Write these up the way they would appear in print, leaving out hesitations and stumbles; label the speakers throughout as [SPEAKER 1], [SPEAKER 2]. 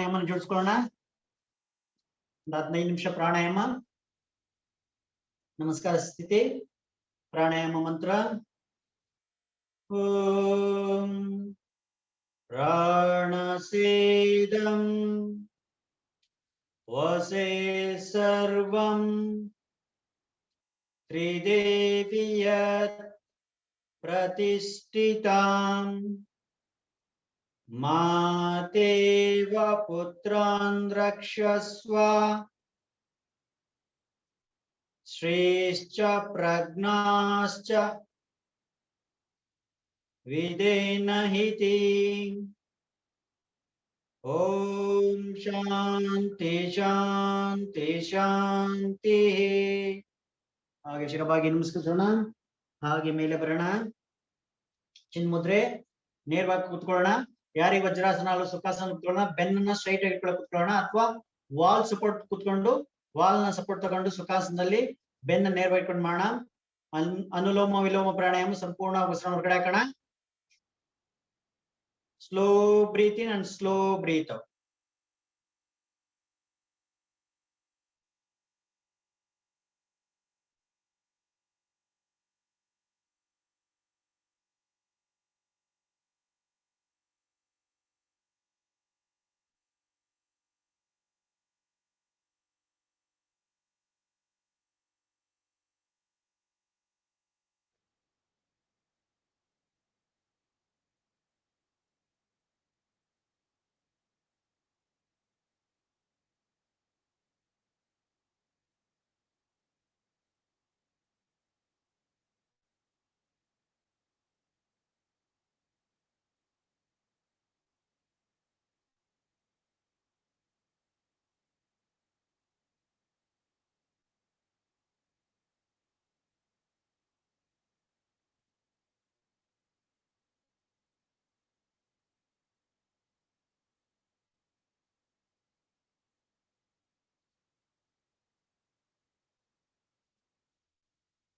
[SPEAKER 1] ಪ್ರಾಣಾಯಾಮ ಜೋಡಿಸ್ಕೊಳ್ಳೋಣ. ಒಂದು 15 ನಿಮಿಷ ಪ್ರಾಣಾಯಾಮ. ನಮಸ್ಕಾರ ಸ್ಥಿತಿ. ಪ್ರಾಣಾಯಾಮ ಮಂತ್ರ. ಓಂ ಪ್ರಾಣಸೇದಂ ವಸೇ ಸರ್ವಂ ತ್ರಿದೇವಿಯತ್ ಪ್ರತಿಷ್ಠಿತಾಂ ಮಾತೇವ ಪುತ್ರಾನ್ ರಕ್ಷಸ್ವ ಶ್ರೇಷ್ಠ ಪ್ರಜ್ಞಾಶ್ಚ ವಿಧೇನಹಿತಿ. ಓಂ ಶಾಂತಿ ಶಾಂತಿ ಶಾಂತಿ. ಹಾಗೆ ಶಿರಬಾಗಿ ನಮಸ್ಕರಿಸೋಣ. ಹಾಗೆ ಮೇಲೆ ಬರೋಣ. ಚಿನ್ಮುದ್ರೆ. ನೇರವಾಗಿ ಕೂತ್ಕೊಳ್ಳೋಣ. ಯಾರಿಗೆ ವಜ್ರಾಸನ ಸುಖಾಸನ ಕೂತ್ಕೊಳ್ಳೋಣ. ಬೆನ್ನನ್ನ ಸ್ಟ್ರೈಟ್ ಆಗಿ ಕೂತ್ಕೊಳ್ಳೋಣ, ಅಥವಾ ವಾಲ್ ಸಪೋರ್ಟ್ ಕೂತ್ಕೊಂಡು ವಾಲ್ ನ ಸಪೋರ್ಟ್ ತಗೊಂಡು ಸುಖಾಸನದಲ್ಲಿ ಬೆನ್ನ ನೇರವಾಗಿ ಇಟ್ಕೊಂಡು ಮಾಡೋಣ. ಅನುಲೋಮ ವಿಲೋಮ ಪ್ರಾಣಾಯಾಮ ಸಂಪೂರ್ಣ ಉಸಿರನ್ನು ಹೊರಗಡೆ ಹಾಕೋಣ. Slow breath in and slow breath out.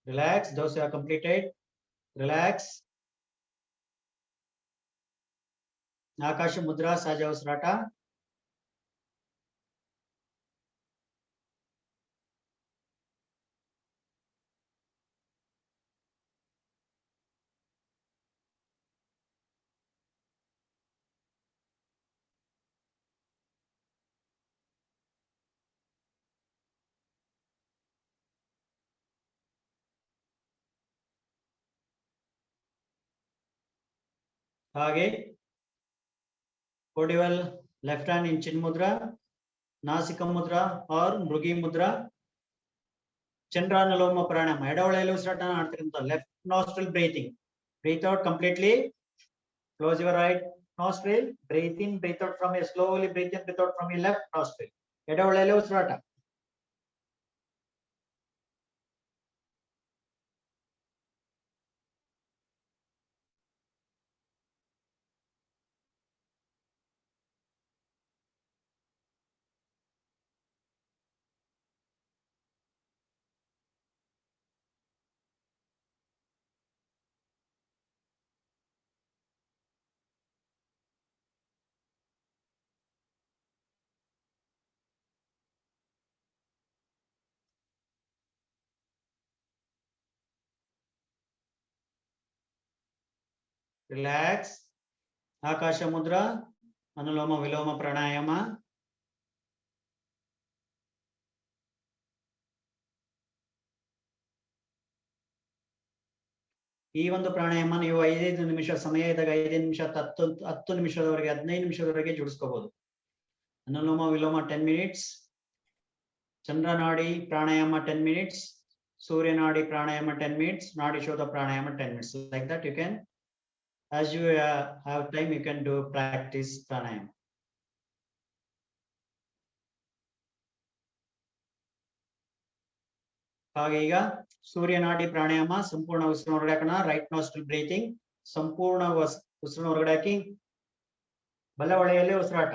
[SPEAKER 1] Relax. Those who have completed, relax. Akasha Mudra ಸಹಜ ಉಸಿರಾಟ. ಹಾಗೆ कोडिवल लेफ्ट हैंड इन चिन मुद्रा, नासिका मुद्रा और मृगी मुद्रा. चंद्रानुलोम प्राणायाम ಎಡವಳೆಯಲ್ಲಿ ಉಸಿರಾಟ ಮಾಡ್ತಿರಂತ. Left nostril breathing, breathe out completely. Close your right nostril, breathe in, breathe out from your slowly, breathe in, breathe out from your left nostril. ಎಡವಳೆಯಲ್ಲಿ ಉಸಿರಾಟ. ರಿಲ್ಯಾಕ್ಸ್. ಆಕಾಶ ಮುದ್ರಾ, ಅನುಲೋಮ ವಿಲೋಮ ಪ್ರಾಣಾಯಾಮ. ಈ ಒಂದು ಪ್ರಾಣಾಯಾಮ ನೀವು 5 ನಿಮಿಷ ಸಮಯ ಇದ್ದಾಗ 5 ನಿಮಿಷ 10 ನಿಮಿಷದವರೆಗೆ 15 ನಿಮಿಷದವರೆಗೆ ಜೋಡಿಸ್ಕೋಬಹುದು. ಅನುಲೋಮ ವಿಲೋಮ 10 ಮಿನಿಟ್ಸ್, ಚಂದ್ರನಾಡಿ ಪ್ರಾಣಾಯಾಮ 10 ಮಿನಿಟ್ಸ್, ಸೂರ್ಯನಾಡಿ ಪ್ರಾಣಾಯಾಮ 10 ಮಿನಿಟ್ಸ್, ನಾಡಿ ಶೋಧ ಪ್ರಾಣಾಯಾಮ 10 minutes. Like that you can, as you have time, you can do practice pranayama. ಹಾಗೆ ಈಗ ಸೂರ್ಯನಾಡಿ ಪ್ರಾಣಾಯಾಮ ಸಂಪೂರ್ಣ ಉಸಿರು ಹೊರಗಡೆ ಹಾಕೋಣ. ರೈಟ್ ನಾಸ್ಟ್ರಿಲ್ ಬ್ರೀತಿಂಗ್, ಸಂಪೂರ್ಣ ಉಸಿರು ಹೊರಗಡೆ ಹಾಕಿ ಬಲ ಹೊಳೆಯಲ್ಲಿ ಉಸಿರಾಟ.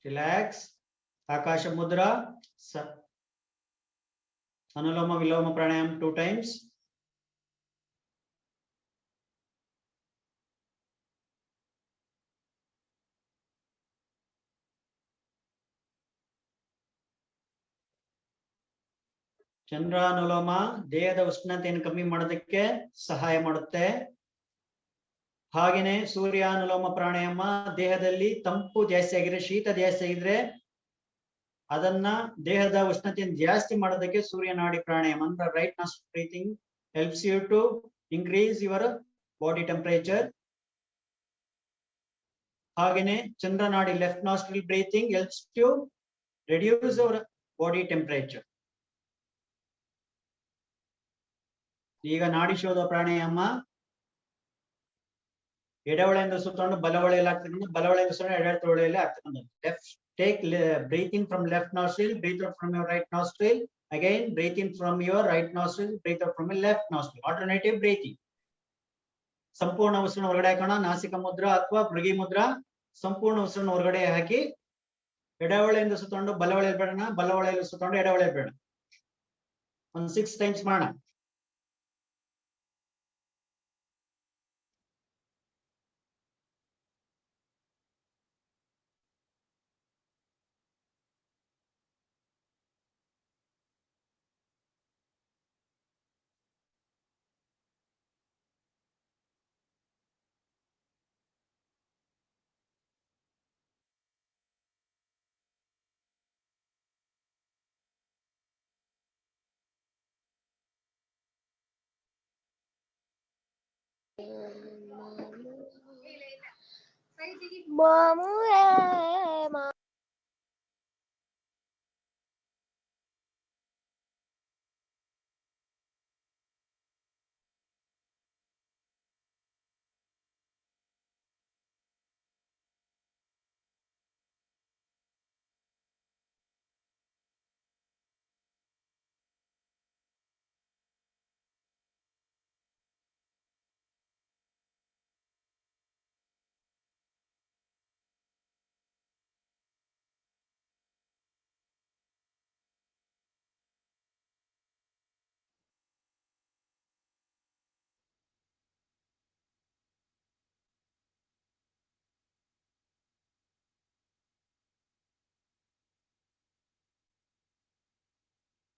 [SPEAKER 1] ರಿಲ್ಯಾಕ್ಸ್. ಆಕಾಶ ಮುದ್ರಾ, ಅನುಲೋಮ ವಿಲೋಮ ಪ್ರಾಣಾಯಾಮ 2 times. ಚಂದ್ರಾನುಲೋಮ ದೇಹದ ಉಷ್ಣತೆಯನ್ನು ಕಮ್ಮಿ ಮಾಡೋದಕ್ಕೆ ಸಹಾಯ ಮಾಡುತ್ತೆ. ಹಾಗೇನೆ ಸೂರ್ಯಾನುಲೋಮ ಪ್ರಾಣಾಯಾಮ ದೇಹದಲ್ಲಿ ತಂಪು ಜಾಸ್ತಿ ಆಗಿದ್ರೆ, ಶೀತ ಜಾಸ್ತಿ ಆಗಿದ್ರೆ ಅದನ್ನ ದೇಹದ ಉಷ್ಣತೆಯನ್ನು ಜಾಸ್ತಿ ಮಾಡೋದಕ್ಕೆ ಸೂರ್ಯನಾಡಿ ಪ್ರಾಣಾಯಾಮ ಅಂದ್ರೆ right nostril breathing helps you to increase your body temperature. ಹಾಗೇನೆ Chandranadi left nostril breathing helps to reduce your body temperature. ಈಗ ನಾಡಿ ಶೋಧ ಪ್ರಾಣಾಯಾಮ ಎಡವಳೆಯಿಂದ ಸುತ್ತಕೊಂಡು ಬಲವಳೆಯಲ್ಲಿ ಆಗ್ತಕ್ಕಂಥ, ಬಲವಳೆಯಿಂದ ಸುತ್ತಕೊಂಡು ಎಡವಳೆಯಲ್ಲಿ ಆಗ್ತಕ್ಕಂಥದ್ದು. Left take breathe in from left nostril, breathe out from your right nostril, again breathe in from your right nostril, breathe out from your left nostril. Alternative breathing. ಸಂಪೂರ್ಣ ಉಸಿರನ್ನು ಹೊರಗಡೆ ಹಾಕೋಣ. ನಾಸಿಕ ಮುದ್ರಾ ಅಥವಾ ಭೃಗಿ ಮುದ್ರಾ. ಸಂಪೂರ್ಣ ಉಸಿರನ್ನು ಹೊರಗಡೆ ಹಾಕಿ ಎಡವಳೆಯಿಂದ ಸುತ್ತಕೊಂಡು ಬಲವಳೆಯಲ್ಲಿ ಬೇಡಣ, ಬಲವಳೆಯಲ್ಲಿ ಸುತ್ತಕೊಂಡು ಎಡವಳೆಯಲ್ಲಿ ಬೇಡ. ಒಂದು 6 times ಮಾಡೋಣ.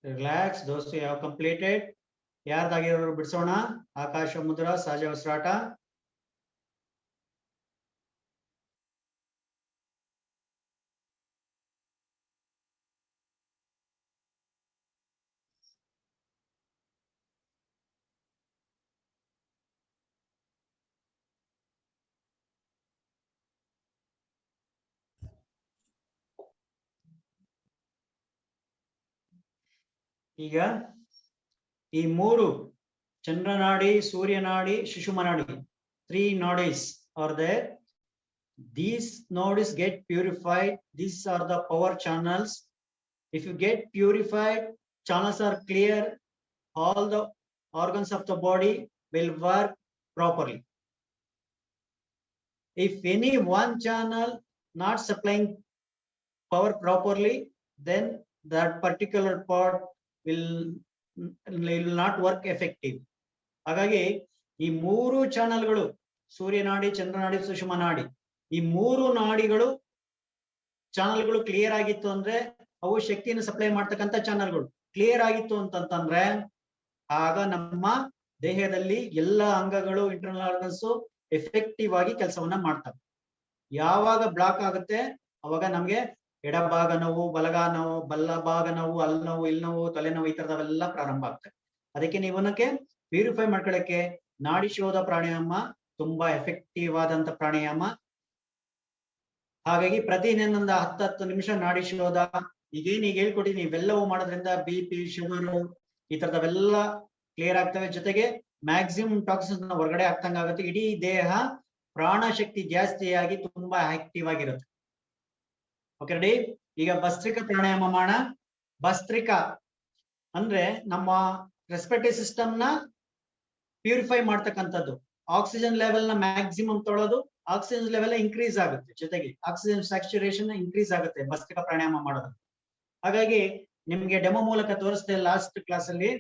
[SPEAKER 1] Relax, those who have completed. ಯಾರ್ದಾಗಿರೋರು ಬಿಡಿಸೋಣ. ಆಕಾಶ ಮುದ್ರಾ, ಸಹಜ ಉಸಿರಾಟ. ಈಗ ಈ ಮೂರು ಚಂದ್ರನಾಡಿ, ಸೂರ್ಯನಾಡಿ, ಸುಷುಮ್ನಾಡಿ, 3 nodes are there. These nodes get purified. These are the power channels. If you get purified, channels are clear, all the organs of the body will work properly. If any one channel not supplying power properly, then that particular part will not work effective. ಹಾಗಾಗಿ ಈ ಮೂರು ಚಾನಲ್ಗಳು ಸೂರ್ಯನಾಡಿ, ಚಂದ್ರನಾಡಿ, ಸುಷುಮ್ನಾಡಿ, ಈ ಮೂರು ನಾಡಿಗಳು ಚಾನಲ್ಗಳು clear ಆಗಿತ್ತು ಅಂದ್ರೆ ಅವು ಶಕ್ತಿಯನ್ನು ಸಪ್ಲೈ ಮಾಡ್ತಕ್ಕಂಥ ಚಾನಲ್ಗಳು ಕ್ಲಿಯರ್ ಆಗಿತ್ತು ಅಂತಂದ್ರೆ ಆಗ ನಮ್ಮ ದೇಹದಲ್ಲಿ ಎಲ್ಲ ಅಂಗಗಳು, ಇಂಟರ್ನಲ್ ಆರ್ಗನ್ಸ್ ಎಫೆಕ್ಟಿವ್ ಆಗಿ ಕೆಲಸವನ್ನ ಮಾಡ್ತವೆ. ಯಾವಾಗ ಬ್ಲಾಕ್ ಆಗುತ್ತೆ ಅವಾಗ ನಮ್ಗೆ ಎಡಭಾಗ ನೋವು, ಬಲ ಭಾಗ ನೋವು, ಅಲ್ಲಿ ನೋವು, ಇಲ್ಲಿ ನೋವು, ತಲೆನೋವು, ಈ ತರದವೆಲ್ಲ ಪ್ರಾರಂಭ ಆಗ್ತವೆ. ಅದಕ್ಕೆ ನೀವನ್ನಕ್ಕೆ ಪ್ಯೂರಿಫೈ ಮಾಡ್ಕೊಳ್ಳಕ್ಕೆ ನಾಡಿ ಶೋಧ ಪ್ರಾಣಾಯಾಮ ತುಂಬಾ ಎಫೆಕ್ಟಿವ್ ಆದಂತ ಪ್ರಾಣಾಯಾಮ. ಹಾಗಾಗಿ ಪ್ರತಿದಿನ 10 ನಿಮಿಷ ನಾಡಿ ಶೋಧ ಈಗೇನ್ ಹೇಳ್ಕೊಟ್ಟಿನಿ ಇವೆಲ್ಲವೂ ಮಾಡೋದ್ರಿಂದ BP, ಶುಗರ್ ಈ ತರದವೆಲ್ಲ ಕ್ಲಿಯರ್ ಆಗ್ತವೆ. ಜೊತೆಗೆ ಮ್ಯಾಕ್ಸಿಮಮ್ ಟಾಕ್ಸಿನ್ಸ್ ಹೊರಗಡೆ ಆಗ್ತಂಗ ಆಗುತ್ತೆ. ಇಡೀ ದೇಹ ಪ್ರಾಣ ಶಕ್ತಿ ಜಾಸ್ತಿಯಾಗಿ ತುಂಬಾ ಆಕ್ಟಿವ್ ಆಗಿರುತ್ತೆ. Okay ready? ಈಗ ಭಸ್ತ್ರಿಕಾ ಪ್ರಾಣಾಯಾಮ ಮಾಡೋಣ. ಭಸ್ತ್ರಿಕಾ ಅಂದ್ರೆ ನಮ್ಮ ರೆಸ್ಪಿರೇಟರಿ ಸಿಸ್ಟಮ್ ನ ಪ್ಯೂರಿಫೈ ಮಾಡ್ತಕ್ಕಂಥದ್ದು. ಆಕ್ಸಿಜನ್ ಲೆವೆಲ್ ನ ಮ್ಯಾಕ್ಸಿಮಮ್ ತೊಳೋದು, ಆಕ್ಸಿಜನ್ ಲೆವೆಲ್ ಇನ್ಕ್ರೀಸ್ ಆಗುತ್ತೆ, ಜೊತೆಗೆ ಆಕ್ಸಿಜನ್ ಸ್ಯಾಚುರೇಷನ್ ಇನ್ಕ್ರೀಸ್ ಆಗುತ್ತೆ ಭಸ್ತ್ರಿಕಾ ಪ್ರಾಣಾಯಾಮ ಮಾಡೋದು. ಹಾಗಾಗಿ ನಿಮ್ಗೆ ಡೆಮೋ ಮೂಲಕ ತೋರಿಸಿದೆ ಲಾಸ್ಟ್ ಕ್ಲಾಸ್ ಅಲ್ಲಿ.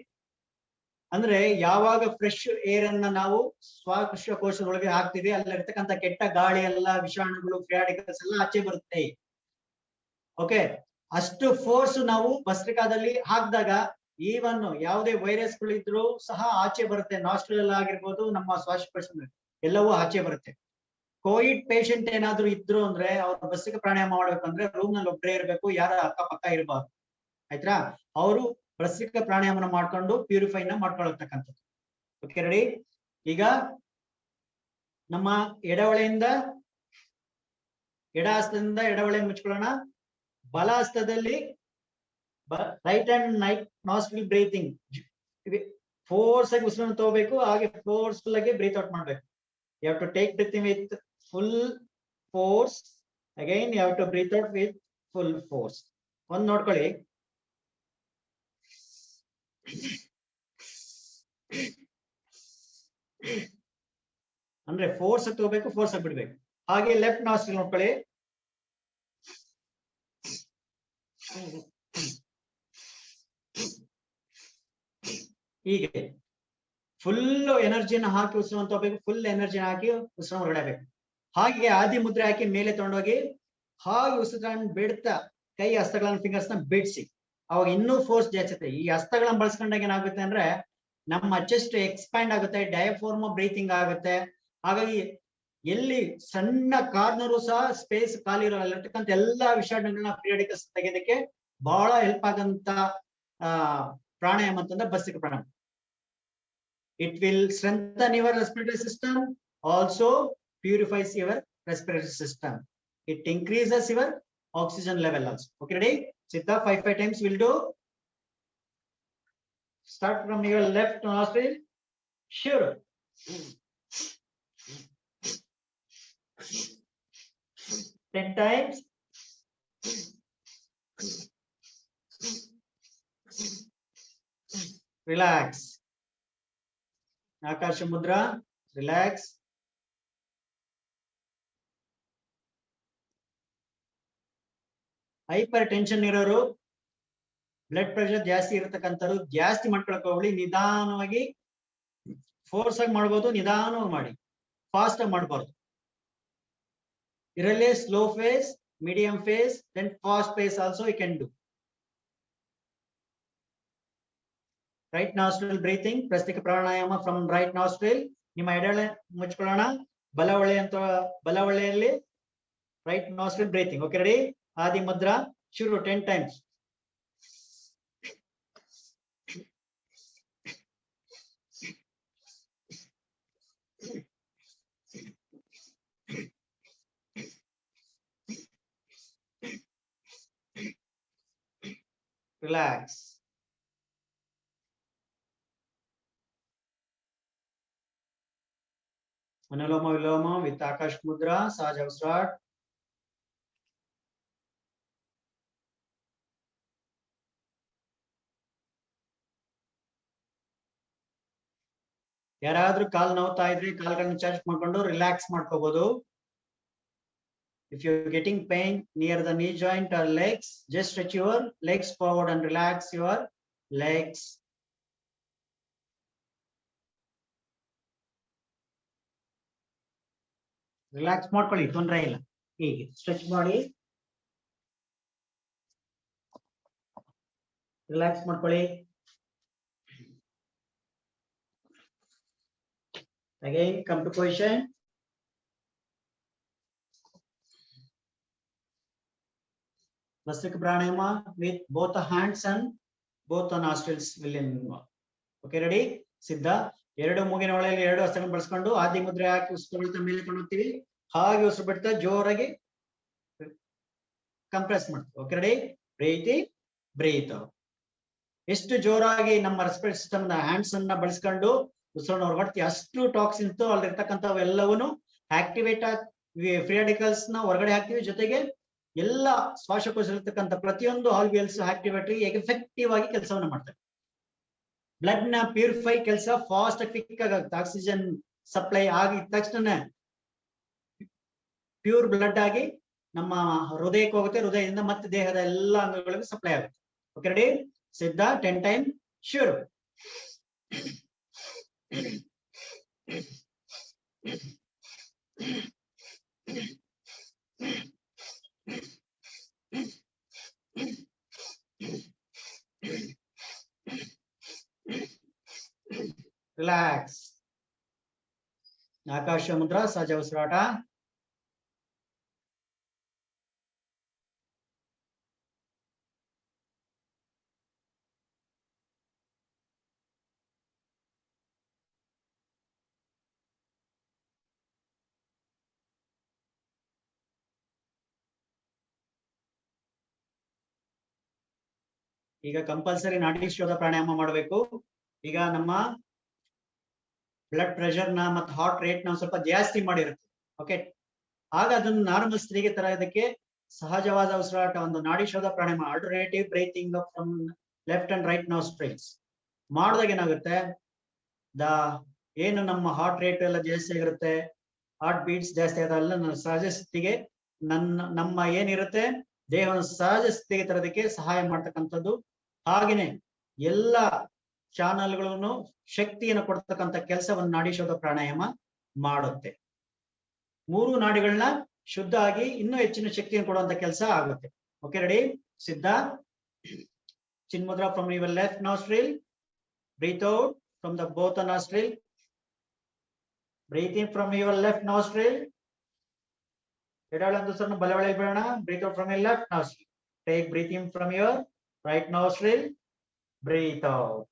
[SPEAKER 1] ಅಂದ್ರೆ ಯಾವಾಗ ಫ್ರೆಶ್ ಏರ್ ಅನ್ನ ನಾವು ಶ್ವಾಸಕೋಶದೊಳಗೆ ಹಾಕ್ತಿವಿ, ಅಲ್ಲಿರ್ತಕ್ಕಂಥ ಕೆಟ್ಟ ಗಾಳಿ ಎಲ್ಲ, ವಿಷಾಣುಗಳು, ಫ್ರೀ ರಾಡಿಕಲ್ಸ್ ಎಲ್ಲ ಆಚೆ ಬರುತ್ತೆ. ಓಕೆ, ಅಷ್ಟು ಫೋರ್ಸ್ ನಾವು ಭಸ್ತ್ರಿಕಾದಲ್ಲಿ ಹಾಕಿದಾಗ ಈವನ್ ಯಾವುದೇ ವೈರಸ್ಗಳು ಇದ್ರೂ ಸಹ ಆಚೆ ಬರುತ್ತೆ. ನಾಸ್ಟ್ರಲ್ ಆಗಿರ್ಬೋದು, ನಮ್ಮ ಶ್ವಾಸಕೋಶ ಎಲ್ಲವೂ ಆಚೆ ಬರುತ್ತೆ. ಕೋವಿಡ್ ಪೇಷಂಟ್ ಏನಾದ್ರು ಇದ್ರು ಅಂದ್ರೆ ಅವ್ರು ಭಸ್ತ್ರಿಕಾ ಪ್ರಾಣಾಯಾಮ ಮಾಡ್ಬೇಕಂದ್ರೆ ರೂಮ್ ನಲ್ಲಿ ಒಬ್ಬರೇ ಇರ್ಬೇಕು, ಯಾರ ಅಕ್ಕಪಕ್ಕ ಇರಬಾರ್ದು. ಆಯ್ತಾ? ಅವರು ಭಸ್ತ್ರಿಕಾ ಪ್ರಾಣಾಯಾಮನ ಮಾಡ್ಕೊಂಡು ಪ್ಯೂರಿಫೈ ನ ಮಾಡ್ಕೊಳ್ತಕ್ಕಂಥದ್ದು. Okay, ready? ಈಗ ನಮ್ಮ ಎಡಹೊಳೆಯಿಂದ, ಎಡ ಹಸ್ತದಿಂದ ಎಡಹೊಳೆ ಮುಚ್ಕೊಳ್ಳೋಣ. ಬಲ ಹಸ್ತದಲ್ಲಿ right hand nostril breathing, force ಆಗಿ ಉಸಿರನ್ನು ತಗೋಬೇಕು, ಹಾಗೆ ಫೋರ್ಸ್ಫುಲ್ ಆಗಿ ಬ್ರೀತ್ ಔಟ್ ಮಾಡ್ಬೇಕು. You have to take breathing with full force, again you have to breathe out with full force. ಒಂದ್ ನೋಡ್ಕೊಳ್ಳಿ, ಅಂದ್ರೆ ಫೋರ್ಸ್ ತಗೋಬೇಕು, ಫೋರ್ಸ್ ಆಗಿ ಬಿಡ್ಬೇಕು. ಹಾಗೆ ಲೆಫ್ಟ್ ನಾಸ್ಟ್ರಿಲ್ ನೋಡ್ಕೊಳ್ಳಿ, ಹೀಗೆ ಫುಲ್ ಎನರ್ಜಿನ ಹಾಕಿ ಉಸಿರನ್ನು ತಗೋಬೇಕು, ಫುಲ್ ಎನರ್ಜಿನ ಹಾಕಿ ಉಸಿರನ್ನು ಹೊರಡಬೇಕು. ಹಾಗೆ ಆದಿ ಮುದ್ರೆ ಹಾಕಿ ಮೇಲೆ ತಗೊಂಡೋಗಿ ಹಾಗೆ ಉಸಿರನ್ನು ಬಿಡ್ತಾ ಕೈ ಹಸ್ತಗಳನ್ನ, ಫಿಂಗರ್ಸ್ ನ ಬಿಡಿಸಿ, ಅವಾಗ ಇನ್ನೂ ಫೋರ್ಸ್ ಜಾಸ್ತಿ. ಈ ಹಸ್ತಗಳನ್ನ ಬಳಸ್ಕೊಂಡಾಗ ಏನಾಗುತ್ತೆ ಅಂದ್ರೆ ನಮ್ಮ ಚೆಸ್ಟ್ ಎಕ್ಸ್ಪ್ಯಾಂಡ್ ಆಗುತ್ತೆ, ಡಯಾಫ್ರಾಮ್ ಬ್ರೀತಿಂಗ್ ಆಗುತ್ತೆ. ಹಾಗಾಗಿ ಎಲ್ಲಿ ಸಣ್ಣ ಕಾರ್ನರು ಸಹ ಸ್ಪೇಸ್ ಖಾಲಿ ಇರೋಲ್ಲಿರ್ತಕ್ಕಂಥ ಎಲ್ಲಾ ವಿಷಾಣುಗಳನ್ನ, ಫ್ರೀ ರಾಡಿಕಲ್ಸ್ ತೆಗೆಯೋದಕ್ಕೆ ಬಹಳ ಹೆಲ್ಪ್ ಆಗಂತ ಪ್ರಾಣಾಯಾಮ ಅಂತಂದ್ರೆ ಭಸ್ತ್ರಿಕಾ ಪ್ರಾಣಾಯಾಮ. It will strengthen your respiratory system, also purifies your respiratory system. It increases your oxygen level also. Okay, ready? Sit up 5 times we'll do. Start from your left nostril. Sure. Ten times. Relax. Akasha Mudra, relax. Hypertension ಇರೋರು, blood pressure ಜಾಸ್ತಿ ಇರತಕ್ಕಂಥವ್ರು ಜಾಸ್ತಿ ಮಾಡ್ಕೊಳಕ್ ಹೋಗ್ಲಿ, ನಿಧಾನವಾಗಿ force ಆಗಿ ಮಾಡ್ಬೋದು, ನಿಧಾನವಾಗಿ ಮಾಡಿ, ಫಾಸ್ಟ್ ಆಗಿ ಮಾಡಬಾರ್ದು. ಇದರಲ್ಲಿ slow phase, medium phase, then fast phase also you can do. Right nostril breathing, Bhastrika pranayama from right nostril. ನಿಮ್ಮ ಎಡಹೊಳೆ ಮುಚ್ಕೊಳ್ಳೋಣ, ಬಲಹೊಳೆಯಲ್ಲಿ right nostril breathing. Okay, ready? Adi mudra ಶುರು. 10 times. Relax. Anuloma Viloma with Akash Mudra. Sahaj, start. ಯಾರಾದ್ರೂ ಕಾಲ್ ನೋವ್ತಾ ಇದ್ರೆ ಕಾಲ್ಗಳನ್ನ charge ಮಾಡ್ಕೊಂಡು relax ಮಾಡ್ಕೋಬಹುದು. If you're getting pain near the knee joint or legs, just stretch your legs forward and relax your legs. Relax ಮಾಡ್ಕೊಳ್ಳಿ, ತೊಂದರೆ ಇಲ್ಲ. ಹೀಗೆ stretch ಮಾಡಿ relax ಮಾಡ್ಕೊಳ್ಳಿ. Again, come to position. Bhastrika pranayama with both the hands and both the nostrils will involve. Okay, ready? ಸಿದ್ಧ. ಎರಡು ಮೂಗಿನ ಒಳಗೆ ಎರಡು ಹಸ್ತಗಳನ್ನು ಬಳಸ್ಕೊಂಡು ಆದಿ ಮುದ್ರೆ ಹಾಕಿ ಉಸಿರು ಮೇಲೆ ಕೊಂಡೋಗ್ತೀವಿ. ಹಾಗೆ ಉಸಿರು ಬಿಡ್ತಾ ಜೋರಾಗಿ ಕಂಪ್ರೆಸ್ ಮಾಡ್ತೀವಿ. Okay, ready? ಬ್ರೀತ್ ಇನ್, ಬ್ರೀತ್ ಔಟ್. ಎಷ್ಟು ಜೋರಾಗಿ ನಮ್ಮ ರೆಸ್ಪಿರೇಟರಿ ಸಿಸ್ಟಮ್ ನ ಹ್ಯಾಂಡ್ಸ್ ಅನ್ನ ಬಳಸ್ಕೊಂಡು ಉಸಿರನ್ನು ಹೊರಗಡ್ತೀವಿ, ಅಷ್ಟು ಟಾಕ್ಸಿನ್ಸ್ ಅಲ್ಲಿರ್ತಕ್ಕಂಥವೆಲ್ಲವನ್ನು ಆಕ್ಟಿವೇಟ್ ಆಗಿ ಫ್ರೀ ರಾಡಿಕಲ್ಸ್ ನ ಹೊರಗಡೆ ಹಾಕ್ತಿವಿ. ಜೊತೆಗೆ ಎಲ್ಲ ಶ್ವಾಸಕೋಶ ಇರ್ತಕ್ಕಂಥ ಪ್ರತಿಯೊಂದು ಆಲ್ವಿಯಲ್ಸ್ ಆಕ್ಟಿವೇಟರಿ ಎಫೆಕ್ಟಿವ್ ಆಗಿ ಕೆಲಸವನ್ನ ಮಾಡ್ತಾರೆ. ಬ್ಲಡ್ ನ ಪ್ಯೂರಿಫೈ ಕೆಲಸ ಫಾಸ್ಟ್ ಕ್ವಿಕ್ ಆಗುತ್ತೆ. ಆಕ್ಸಿಜನ್ ಸಪ್ಲೈ ಆಗಿದ ತಕ್ಷಣ ಪ್ಯೂರ್ ಬ್ಲಡ್ ಆಗಿ ನಮ್ಮ ಹೃದಯಕ್ಕೆ ಹೋಗುತ್ತೆ, ಹೃದಯದಿಂದ ಮತ್ತೆ ದೇಹದ ಎಲ್ಲ ಅಂಗಗಳಿಗೂ ಸಪ್ಲೈ ಆಗುತ್ತೆ. Okay ready? ಸಿದ್ಧ 10 ಟೈಮ್ ಶುರು. ರಿಲ್ಯಾಕ್ಸ್. ಆಕಾಶ ಮುದ್ರಾ, ಸಹಜ ಉಸಿರಾಟ. ಈಗ ಕಂಪಲ್ಸರಿ ನಾಡಿ ಶೋಧ ಪ್ರಾಣಾಯಾಮ ಮಾಡಬೇಕು. ಈಗ ನಮ್ಮ ಬ್ಲಡ್ ಪ್ರೆಷರ್ ನ ಮತ್ತು ಹಾರ್ಟ್ ರೇಟ್ ನ ಸ್ವಲ್ಪ ಜಾಸ್ತಿ ಮಾಡಿರುತ್ತೆ. ಓಕೆ, ಆಗ ಅದನ್ನು ನಾರ್ಮಲ್ ಸ್ಥಿತಿಗೆ ತರೋದಕ್ಕೆ ಸಹಜವಾದ ಉಸಿರಾಟ, ಒಂದು Nadi Shodha pranayama, alternative breathing from left and right nostrils ಮಾಡಿದಾಗ ಏನಾಗುತ್ತೆ, ಏನು ನಮ್ಮ ಹಾರ್ಟ್ ರೇಟ್ ಎಲ್ಲ ಜಾಸ್ತಿ ಆಗಿರುತ್ತೆ, ಹಾರ್ಟ್ ಬೀಟ್ಸ್ ಜಾಸ್ತಿ ಆದಲ್ಲ ಸಹಜ ಸ್ಥಿತಿಗೆ ನಮ್ಮ ಏನಿರುತ್ತೆ ದೇಹವನ್ನು ಸಹಜ ಸ್ಥಿತಿಗೆ ತರೋದಕ್ಕೆ ಸಹಾಯ ಮಾಡ್ತಕ್ಕಂಥದ್ದು. ಹಾಗೇನೆ ಎಲ್ಲ ಚಾನಲ್ಗಳನ್ನು ಶಕ್ತಿಯನ್ನು ಕೊಡ್ತಕ್ಕಂಥ ಕೆಲಸವನ್ನು ನಾಡಿ ಶೋಧ ಪ್ರಾಣಾಯಾಮ ಮಾಡುತ್ತೆ. 3 ನಾಡಿಗಳನ್ನ ಶುದ್ಧ ಆಗಿ ಇನ್ನೂ ಹೆಚ್ಚಿನ ಶಕ್ತಿಯನ್ನು ಕೊಡುವಂತ ಕೆಲಸ ಆಗುತ್ತೆ. Okay ready? ಸಿದ್ಧ. Chinmudra from your left nostril, breathe out from the both nostril, breathe in from your left nostril, ಎಡಗಡೆ ಉಸಿರನ್ನು ಬಲಗಡೆ ಬಿಡೋಣ. breathe out from your left nostril, take breathe in from your right nostril, breathe out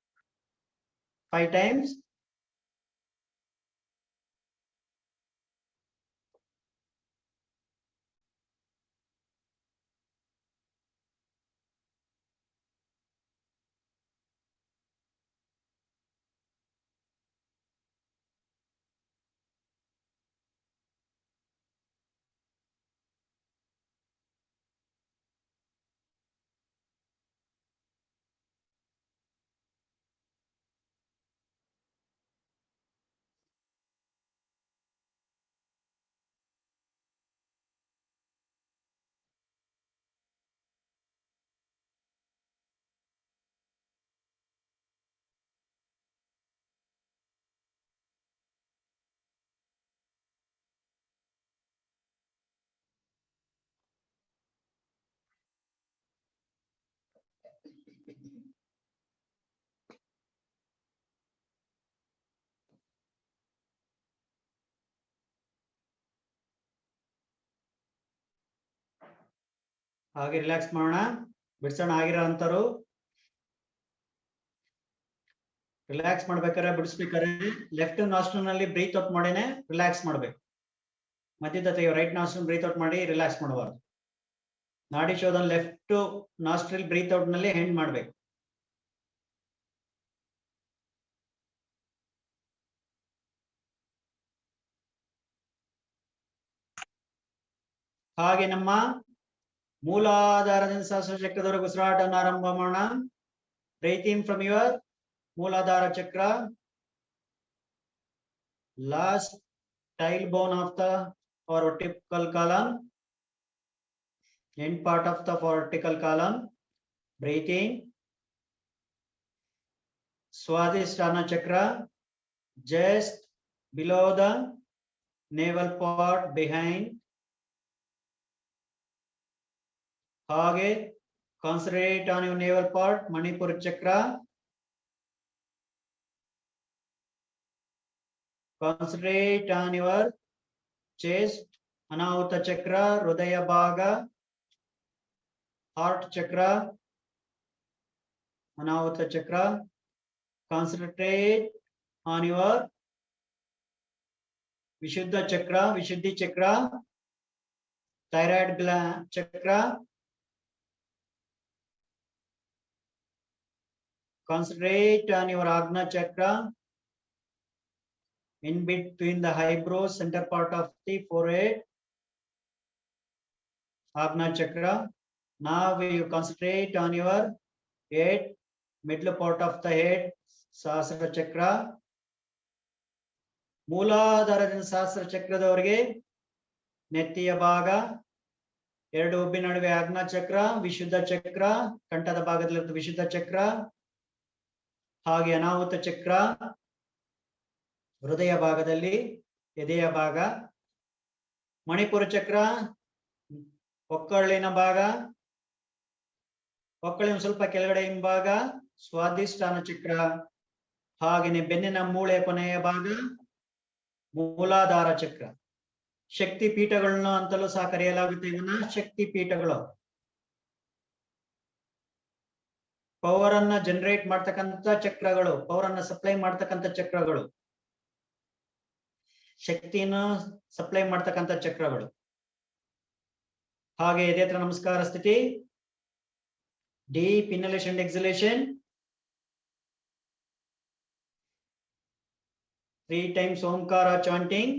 [SPEAKER 1] 5 times. ಹಾಗೆ relax ಮಾಡೋಣ. ಬಿಡ್ಸೋಣ. ಆಗಿರೋ ಅಂತರು relax ಮಾಡ್ಬೇಕಾದ್ರೆ ಬಿಡಿಸ್ಬೇಕಾದ್ರೆ left nostril ನಲ್ಲಿ ಬ್ರೀತ್ ಔಟ್ ಮಾಡಿನೇ ರಿಲ್ಯಾಕ್ಸ್ ಮಾಡ್ಬೇಕು. ಮಧ್ಯದ ರೈಟ್ ನಾಸ್ಟ್ರಲ್ ಬ್ರೀತ್ ಔಟ್ ಮಾಡಿ ರಿಲ್ಯಾಕ್ಸ್ ಮಾಡಬಾರ್ದು. ನಾಡಿ ಶೋಧ ಲೆಫ್ಟ್ ನಾಸ್ಟ್ರಲ್ ಬ್ರೀತ್ ಔಟ್ ನಲ್ಲಿ ಹೆಂಡ್ ಮಾಡ್ಬೇಕು. ಹಾಗೆ ನಮ್ಮ ಮೂಲಾಧಾರದಿಂದ ಸಹಸ್ರ ಚಕ್ರದವರೆಗೂ ಉಸಿರಾಟವನ್ನು ಆರಂಭ ಮಾಡೋಣ. ಬ್ರೀತ್ ಇನ್ ಫ್ರಮ್ ಯುವರ್ ಮೂಲಾಧಾರ ಚಕ್ರ, last tailbone of the vertical column, end part of the vertical column. Breathe in. Swadhisthana chakra, just below the navel part behind. Hage concentrate on your navel part, Manipura chakra. Concentrate on your chest, Anahuta chakra, Hridaya bhaga, heart chakra, Anahuta chakra. Concentrate on your Vishuddha chakra, Vishuddhi chakra, thyroid gland chakra. Concentrate on your Agna chakra, in between the eyebrows, center part of the forehead, Agna chakra. Now you concentrate on your head, middle part of the head, Sahasrara chakra. ಮೂಲಾಧಾರದಿಂದ ಸಹಸ್ರ ಚಕ್ರದವರೆಗೆ ನೆತ್ತಿಯ ಭಾಗ, 2 ಹುಬ್ಬಿ ನಡುವೆ ಆಜ್ಞಾ ಚಕ್ರ, ವಿಶುದ್ಧ ಚಕ್ರ, ಕಂಠದ ಭಾಗದಲ್ಲಿರುವ ವಿಶುದ್ಧ ಚಕ್ರ, ಹಾಗೆ ಅನಾಹುತ ಚಕ್ರ, ಹೃದಯ ಭಾಗದಲ್ಲಿ ಎದೆಯ ಭಾಗ, ಮಣಿಪುರ ಚಕ್ರ, ಒಕ್ಕಳಿನ ಭಾಗ, ಒಕ್ಕಳಿನ ಸ್ವಲ್ಪ ಕೆಳಗಡೆ ಹಿಂಭಾಗ ಸ್ವಾಧಿಷ್ಠಾನ ಚಕ್ರ, ಹಾಗೆಯೇ ಬೆನ್ನಿನ ಮೂಳೆ ಕೊನೆಯ ಭಾಗ ಮೂಲಾಧಾರ ಚಕ್ರ. ಶಕ್ತಿ ಪೀಠಗಳನ್ನ ಅಂತಲೂ ಸಹ ಕರೆಯಲಾಗುತ್ತೆ. ಇವನ್ನ ಶಕ್ತಿ ಪೀಠಗಳು. ಪವರ್ ಅನ್ನ ಜನರೇಟ್ ಮಾಡ್ತಕ್ಕಂಥ ಚಕ್ರಗಳು, ಪವರ್ ಅನ್ನ ಸಪ್ಲೈ ಮಾಡ್ತಕ್ಕಂಥ ಚಕ್ರಗಳು, ಶಕ್ತಿಯನ್ನು ಸಪ್ಲೈ ಮಾಡ್ತಕ್ಕಂಥ ಚಕ್ರಗಳು. ಹಾಗೆ ಎದೆ ಹತ್ರ ನಮಸ್ಕಾರ ಸ್ಥಿತಿ, deep inhalation and exhalation, 3 times Omkara chanting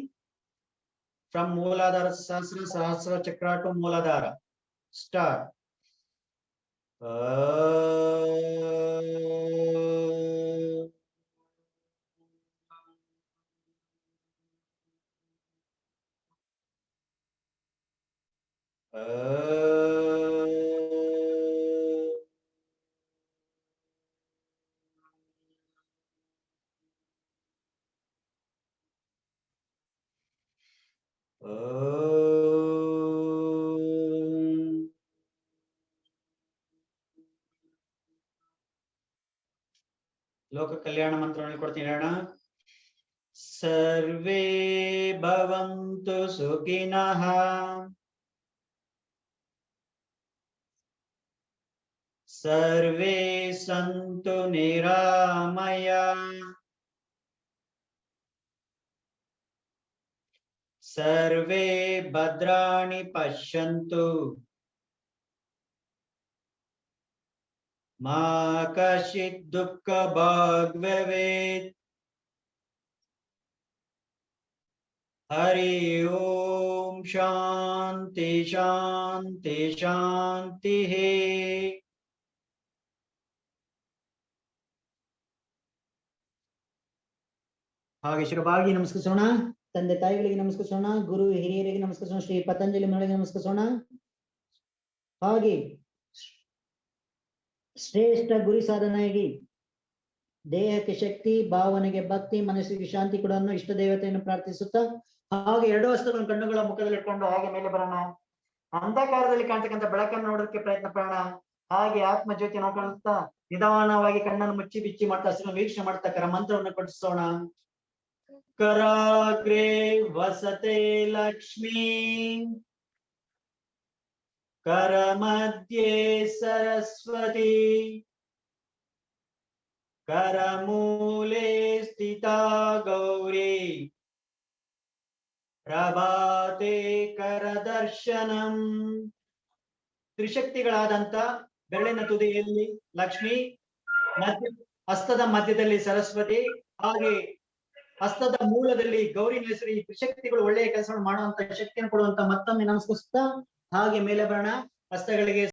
[SPEAKER 1] from Mooladhara Sahasra Chakra to Mooladhara. Start. ಲೋಕ ಕಲ್ಯಾಣ ಮಂತ್ರ ಹೇಳ್ಕೊಡ್ತೀನಿ ಅಣ್ಣ. ಸರ್ವೇ ಭವಂತು ಸುಖಿನಃ, ಸರ್ವೇ ಸಂತು ನಿರಾಮಯ, ಸರ್ವೇ ಭದ್ರಾಣಿ ಪಶ್ಯಂತು, ಮಾ ಕಶ್ಚಿತ್ ದುಃಖ ಭಾಗ್ ಭವೇತ್. ಹರಿ ಓಂ ಶಾಂತಿ ಶಾಂತಿ ಶಾಂತಿ. ಹಾಗೆ ಶಿರಬಾಗಿ ನಮಸ್ಕರಿಸೋಣ. ತಂದೆ ತಾಯಿಗಳಿಗೆ ನಮಸ್ಕರಿಸೋಣ. ಗುರು ಹಿರಿಯರಿಗೆ ನಮಸ್ಕರಿಸೋಣ. ಶ್ರೀ ಪತಂಜಲಿ ಮುನಿಗಳಿಗೆ ನಮಸ್ಕರಿಸೋಣ. ಹಾಗೆ ಶ್ರೇಷ್ಠ ಗುರಿ ಸಾಧನೆಯಾಗಿ ದೇಹಕ್ಕೆ ಶಕ್ತಿ, ಭಾವನೆಗೆ ಭಕ್ತಿ, ಮನಸ್ಸಿಗೆ ಶಾಂತಿ ಕೊಡನ್ನು ಇಷ್ಟ ದೇವತೆಯನ್ನು ಪ್ರಾರ್ಥಿಸುತ್ತಾ ಹಾಗೆ 2 ಹಸ್ತಗಳನ್ನು ಕಣ್ಣುಗಳ ಮುಖದಲ್ಲಿ ಇಟ್ಕೊಂಡು ಹಾಗೆ ಮೇಲೆ ಬರೋಣ. ಅಂಧಕಾರದಲ್ಲಿ ಕಾಣ್ತಕ್ಕಂಥ ಬೆಳಕನ್ನು ನೋಡೋದಕ್ಕೆ ಪ್ರಯತ್ನ ಪಡೋಣ. ಹಾಗೆ ಆತ್ಮ ಜ್ಯೋತಿ ನೋಡ್ಕೊಳ್ತಾ ನಿಧಾನವಾಗಿ ಕಣ್ಣನ್ನು ಮುಚ್ಚಿ ಬಿಚ್ಚಿ ಮಾಡ್ತಾ ಹಸಿರನ್ನು ವೀಕ್ಷಣೆ ಮಾಡ್ತಾ ಕರ ಮಂತ್ರವನ್ನು ಪಠಿಸೋಣ. ಕರಾಗ್ರೇ ವಸತೆ ಲಕ್ಷ್ಮೀ, ಕರ ಮಧ್ಯೆ ಸರಸ್ವತಿ, ಕರ ಮೂಲೆ ಸ್ಥಿತಾ ಗೌರಿ, ಪ್ರಭಾತೆ ಕರ ದರ್ಶನಂ. ತ್ರಿಶಕ್ತಿಗಳಾದಂತ ಬೆರಳಿನ ತುದಿಯಲ್ಲಿ ಲಕ್ಷ್ಮಿ, ಹಸ್ತದ ಮಧ್ಯದಲ್ಲಿ ಸರಸ್ವತಿ, ಹಾಗೆ ಹಸ್ತದ ಮೂಲದಲ್ಲಿ ಗೌರಿ ನೆಲೆಸಿರಿ. ತ್ರಿಶಕ್ತಿಗಳು ಒಳ್ಳೆಯ ಕೆಲಸವನ್ನು ಮಾಡುವಂತ ಶಕ್ತಿಯನ್ನು ಕೊಡುವಂತ ಮತ್ತೊಮ್ಮೆ ನಮಸ್ಕರಿಸುತ್ತಾ ಹಾಗೆ ಮೇಲೆ ಬರೋಣ. ಹಸ್ತಗಳಿಗೆ